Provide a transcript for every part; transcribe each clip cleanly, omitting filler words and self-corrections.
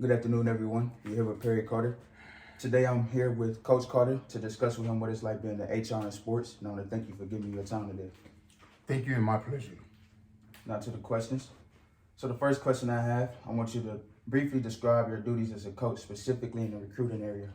Good afternoon, everyone. You're here with Perry Carter. Today, I'm here with Coach Carter to discuss with him what it's like being the HR in sports. And I want to thank you for giving me your time today. Thank you, and my pleasure. Now to the questions. So the first question I have, I want you to briefly describe your duties as a coach, specifically in the recruiting area.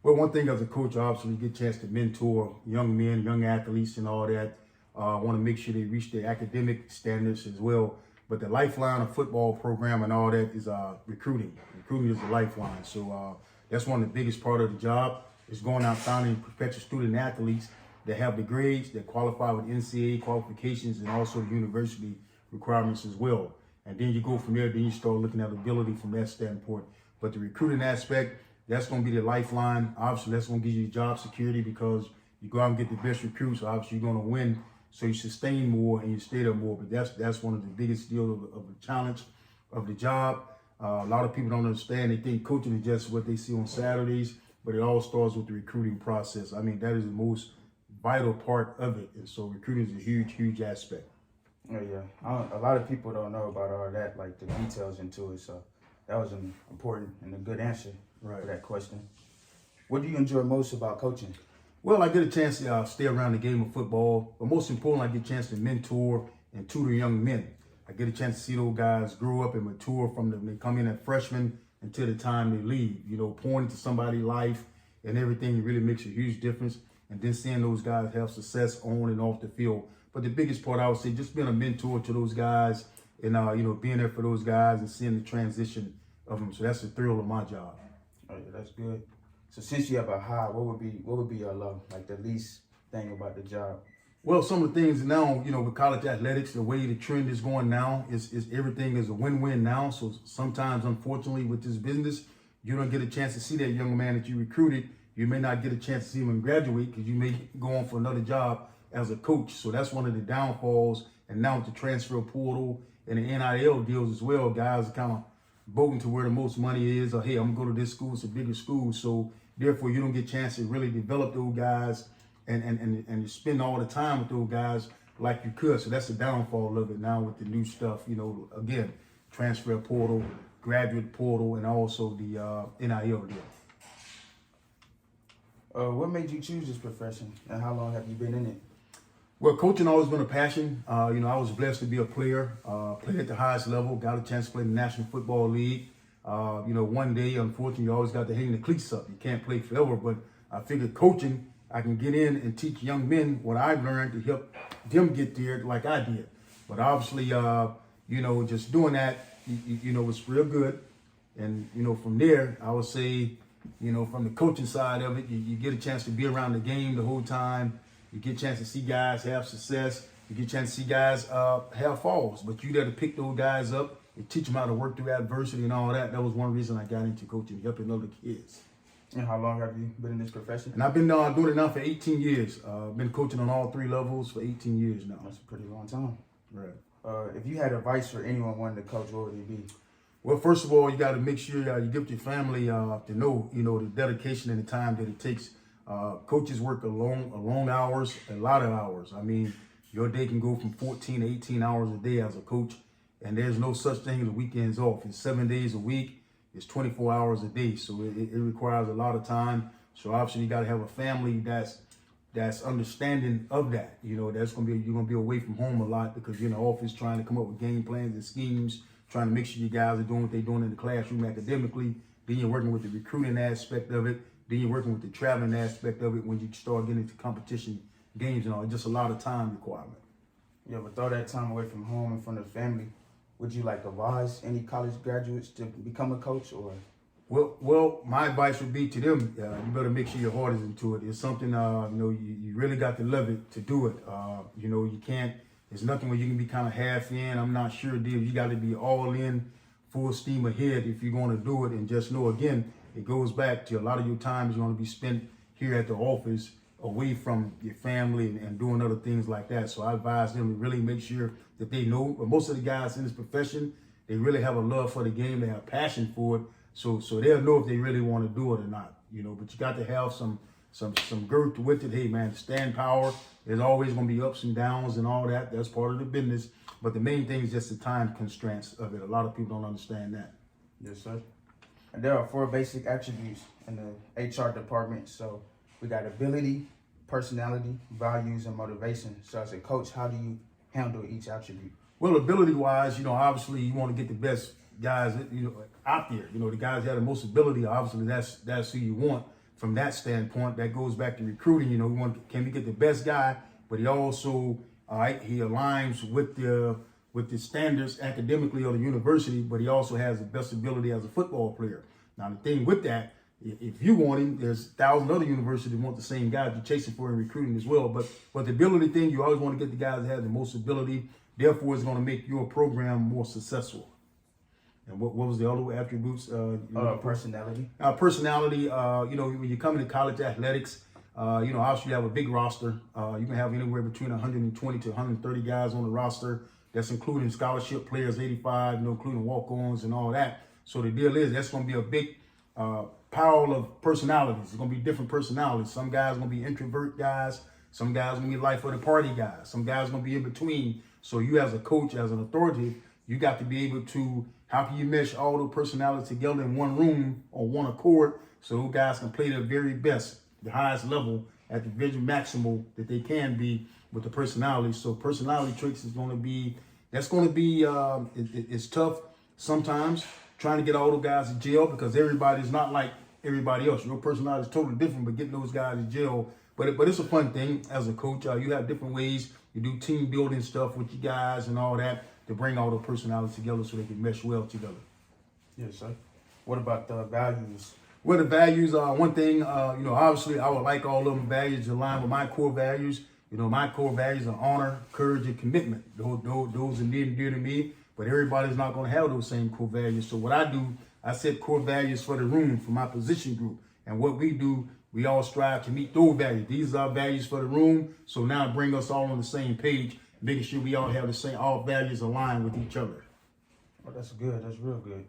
Well, one thing as a coach, obviously, you get a chance to mentor young men, young athletes, and all that. I want to make sure they reach their academic standards as well. But the lifeline of football program and all that is recruiting. Recruiting is the lifeline. So that's one of the biggest part of the job is going out finding professional student athletes that have the grades, that qualify with NCAA qualifications and also university requirements as well. And then you go from there, then you start looking at ability from that standpoint. But the recruiting aspect, that's going to be the lifeline. Obviously, that's going to give you job security because you go out and get the best recruits. Obviously, you're going to win, so you sustain more and you stay there more. But that's one of the biggest deals of the challenge of the job. A lot of people don't understand. They think coaching is just what they see on Saturdays, but it all starts with the recruiting process. I mean, that is the most vital part of it. And so recruiting is a huge, huge aspect. Oh, yeah. A lot of people don't know about all that, like the details into it. So that was an important and a good answer for that question. What do you enjoy most about coaching? Well, I get a chance to stay around the game of football, but most importantly, I get a chance to mentor and tutor young men. I get a chance to see those guys grow up and mature from they come in as freshmen until the time they leave. You know, pouring into somebody's life and everything really makes a huge difference. And then seeing those guys have success on and off the field. But the biggest part, I would say, just being a mentor to those guys and being there for those guys and seeing the transition of them. So that's the thrill of my job. Oh, yeah, that's good. So since you have a high, what would be your low? Like the least thing about the job? Well, some of the things now, with college athletics, the way the trend is going now is everything is a win-win now. So sometimes, unfortunately, with this business, you don't get a chance to see that young man that you recruited. You may not get a chance to see him graduate because you may go on for another job as a coach. So that's one of the downfalls. And now with the transfer portal and the NIL deals as well, guys are kind of voting to where the most money is. Or, hey, I'm going to go to this school. It's a bigger school. So therefore, you don't get a chance to really develop those guys and you spend all the time with those guys like you could. So that's the downfall of it now with the new stuff. Again, transfer portal, graduate portal, and also the NIL deal. What made you choose this profession, and how long have you been in it? Well, coaching always been a passion. I was blessed to be a player, played at the highest level, got a chance to play in the National Football League. One day, unfortunately, you always got to hang the cleats up. You can't play forever, but I figured coaching, I can get in and teach young men what I've learned to help them get there like I did. But obviously, just doing that, was real good. And, from there, I would say, from the coaching side of it, you get a chance to be around the game the whole time. You get a chance to see guys have success. You get a chance to see guys have falls. But you there to pick those guys up and teach them how to work through adversity and all that. That was one reason I got into coaching, helping other kids. And how long have you been in this profession? And I've been doing it now for 18 years. I've been coaching on all three levels for 18 years now. That's a pretty long time. Right. If you had advice for anyone wanting to coach, what would it be? Well, first of all, you got to make sure you give your family to know, the dedication and the time that it takes. Coaches work long hours, a lot of hours. I mean, your day can go from 14 to 18 hours a day as a coach, and there's no such thing as weekends off. It's 7 days a week. It's 24 hours a day, so it requires a lot of time. So obviously, you got to have a family that's understanding of that. That's you're gonna be away from home a lot because you're in the office trying to come up with game plans and schemes, trying to make sure you guys are doing what they're doing in the classroom academically. Then you're working with the recruiting aspect of it. Then you're working with the traveling aspect of it when you start getting into competition games and all. Just a lot of time requirement. Yeah, with all that time away from home and from the family, would you advise any college graduates to become a coach or? Well, my advice would be to them, you better make sure your heart is into it. It's something, you really got to love it to do it. You can't, there's nothing where you can be kind of half in. I'm not sure, dude. You got to be all in, full steam ahead if you're going to do it. And just know, again, it goes back to a lot of your time is going to be spent here at the office away from your family and doing other things like that. So I advise them to really make sure that they know. But most of the guys in this profession, they really have a love for the game. They have passion for it. So they'll know if they really want to do it or not. But you got to have some girth with it. Hey, man, stand power. There's always going to be ups and downs and all that. That's part of the business. But the main thing is just the time constraints of it. A lot of people don't understand that. Yes, sir. And there are 4 basic attributes in the HR department. So we got ability, personality, values, and motivation. So as a coach, how do you handle each attribute? Well, ability-wise, obviously you want to get the best guys, out there. The guys that have the most ability. Obviously, that's who you want. From that standpoint, that goes back to recruiting. Can we get the best guy, but he also, he aligns with the standards academically of the university, but he also has the best ability as a football player. Now, the thing with that, if you want him, there's 1,000 other universities that want the same guys you're chasing for in recruiting as well. But the ability thing, you always want to get the guys that have the most ability. Therefore, it's going to make your program more successful. And what was the other attributes? Personality. Personality. When you come into college athletics, obviously you have a big roster. You can have anywhere between 120 to 130 guys on the roster. That's including scholarship players, 85, including walk-ons and all that. So the deal is that's going to be a big pile of personalities. It's going to be different personalities. Some guys are going to be introvert guys. Some guys are going to be life of the party guys. Some guys are going to be in between. So you as a coach, as an authority, you got to be able to, how can you mesh all the personalities together in one room on one accord so those guys can play their very best, the highest level at the very maximal that they can be with the personality. So personality traits is going to be, it's tough sometimes trying to get all those guys in jail because everybody's not like everybody else. Your personality is totally different, but getting those guys in jail, but it's a fun thing as a coach. You have different ways. You do team building stuff with you guys and all that to bring all the personalities together so they can mesh well together. Yes, sir. What about the values? Well, the values are one thing, obviously I would like all of them values to align with my core values. My core values are honor, courage, and commitment. Those are near and dear to me, but everybody's not going to have those same core values. So what I do, I set core values for the room, for my position group. And what we do, we all strive to meet those values. These are values for the room. So now bring us all on the same page, making sure we all have the same, all values aligned with each other. Oh, that's good. That's real good.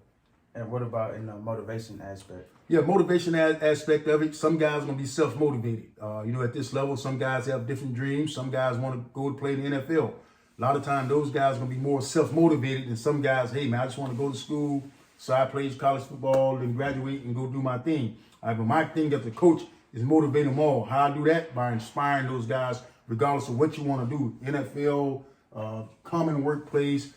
And what about in the motivation aspect? Yeah, motivation aspect of it. Some guys are going to be self-motivated. At this level, some guys have different dreams. Some guys want to go to play in the NFL. A lot of times, those guys are going to be more self-motivated than some guys, hey, man, I just want to go to school, so I play college football and graduate and go do my thing. But my thing as a coach is motivate them all. How I do that? By inspiring those guys, regardless of what you want to do. NFL, common workplace,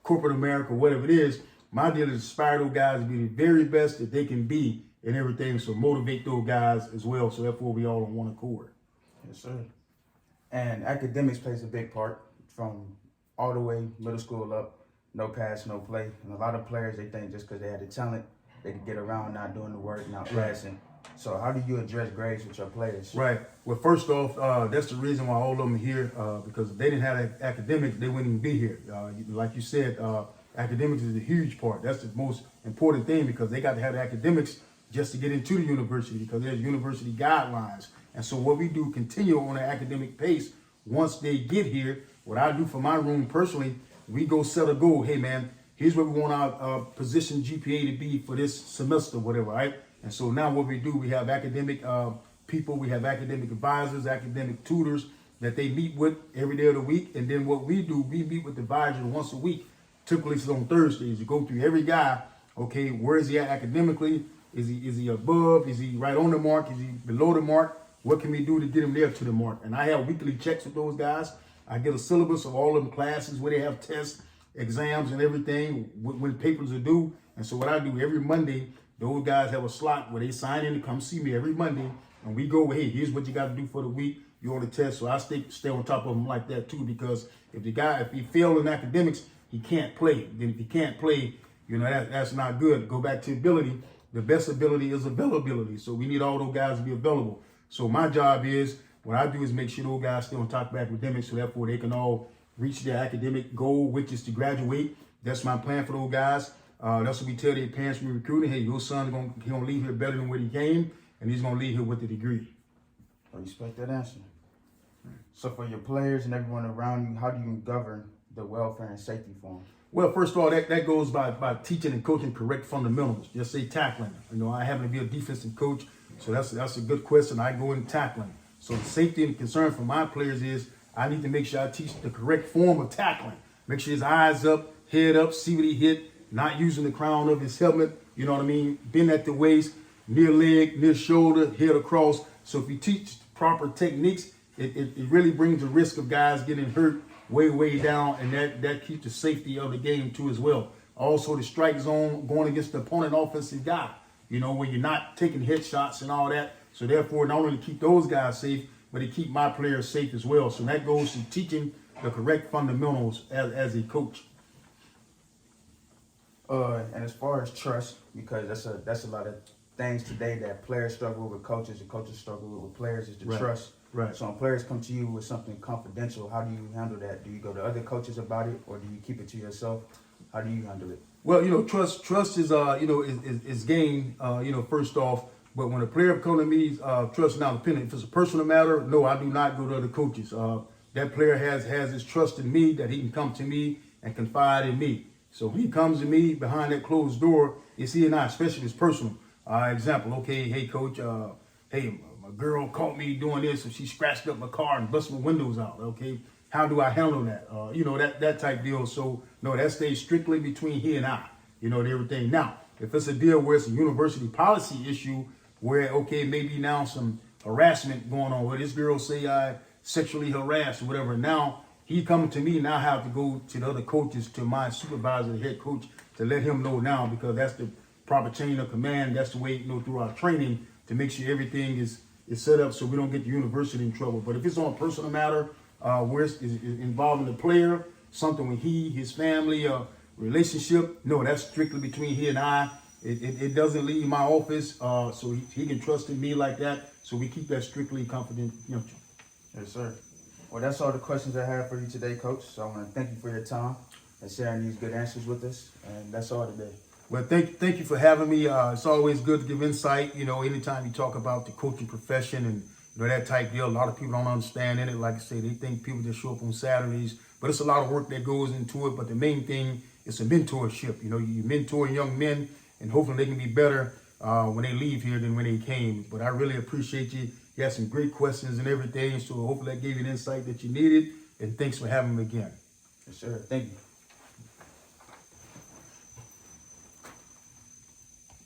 corporate America, whatever it is. My deal is inspire those guys to be the very best that they can be in everything. So motivate those guys as well. So therefore we all on one accord. Yes, sir. And academics plays a big part from all the way middle school up. No pass, no play. And a lot of players, they think just because they had the talent, they can get around not doing the work, not passing. So how do you address grades with your players? Right. Well, first off, that's the reason why all of them are here, because if they didn't have academics, they wouldn't even be here. Like you said, academics is a huge part. That's the most important thing because they got to have the academics just to get into the university because there's university guidelines. And so what we do continue on the academic pace. Once they get here, what I do for my room personally, we go set a goal. Hey, man, here's where we want our position GPA to be for this semester, whatever, right? And so now what we do, we have academic people, we have academic advisors, academic tutors that they meet with every day of the week. And then what we do, we meet with the advisor once a week. Typically it's on Thursdays. You go through every guy. Okay, where is he at academically? Is he above? Is he right on the mark? Is he below the mark? What can we do to get him there to the mark? And I have weekly checks with those guys. I get a syllabus of all of them classes where they have tests, exams, and everything when papers are due. And so what I do every Monday, those guys have a slot where they sign in to come see me every Monday, and we go, hey, here's what you got to do for the week. You're on the test, so I stay on top of them like that too. Because if he failed in academics, he can't play. Then if he can't play, that's not good. Go back to ability. The best ability is availability. So we need all those guys to be available. So my job is, what I do is make sure those guys stay on top of academics, so therefore they can all reach their academic goal, which is to graduate. That's my plan for those guys. That's what we tell their parents when we recruiting. Hey, your son gonna leave here better than when he came, and he's gonna leave here with a degree. I respect that answer. So for your players and everyone around you, how do you govern the welfare and safety for them? Well, first of all, that goes by teaching and coaching correct fundamentals. Just say tackling. I happen to be a defensive coach, so that's a good question. I go in tackling. So the safety and concern for my players is I need to make sure I teach the correct form of tackling. Make sure his eyes up, head up, see what he hit, not using the crown of his helmet, you know what I mean, bend at the waist, near leg, near shoulder, head across. So if you teach proper techniques, it really brings the risk of guys getting hurt way down, and that keeps the safety of the game too as well. Also, the strike zone going against the opponent offensive guy, you know, when you're not taking headshots and all that. So therefore, not only keep those guys safe, but it keep my players safe as well. So that goes to teaching the correct fundamentals as a coach. And as far as trust, because that's a lot of things today that players struggle with coaches and coaches struggle with players, is the Right. trust. Right. So when players come to you with something confidential, how do you handle that? Do you go to other coaches about it, or do you keep it to yourself? How do you handle it? Well, you know, trust is is gained, first off. But when a player come to me, trust now depending. If it's a personal matter, no, I do not go to other coaches. That player has his trust in me that he can come to me and confide in me. So when he comes to me behind that closed door, it's he and I, especially if it's personal. Example, okay, hey coach, hey, my girl caught me doing this and she scratched up my car and busted my windows out. Okay, how do I handle that? That type deal. So no, that stays strictly between he and I. You know, and everything. Now, if it's a deal where it's a university policy issue, where okay, maybe now some harassment going on, where this girl say I sexually harassed or whatever. Now he coming to me, now I have to go to the other coaches, to my supervisor, the head coach, to let him know now, because that's the proper chain of command. That's the way, through our training, to make sure everything is set up so we don't get the university in trouble. But if it's on a personal matter, where it's involving the player, something with his family, relationship, no, that's strictly between he and I. It doesn't leave my office, so he can trust in me like that. So we keep that strictly confidential. Yes, sir. Well, that's all the questions I have for you today, Coach. So I want to thank you for your time and sharing these good answers with us. And that's all today. Well, thank you for having me. It's always good to give insight. You know, anytime you talk about the coaching profession and that type deal, a lot of people don't understand in it. Like I say, they think people just show up on Saturdays, but it's a lot of work that goes into it. But the main thing is a mentorship. You know, you mentor young men, and hopefully they can be better when they leave here than when they came. But I really appreciate you. You had some great questions and everything, so hopefully that gave you the insight that you needed. And thanks for having me again. Yes, sir. Thank you.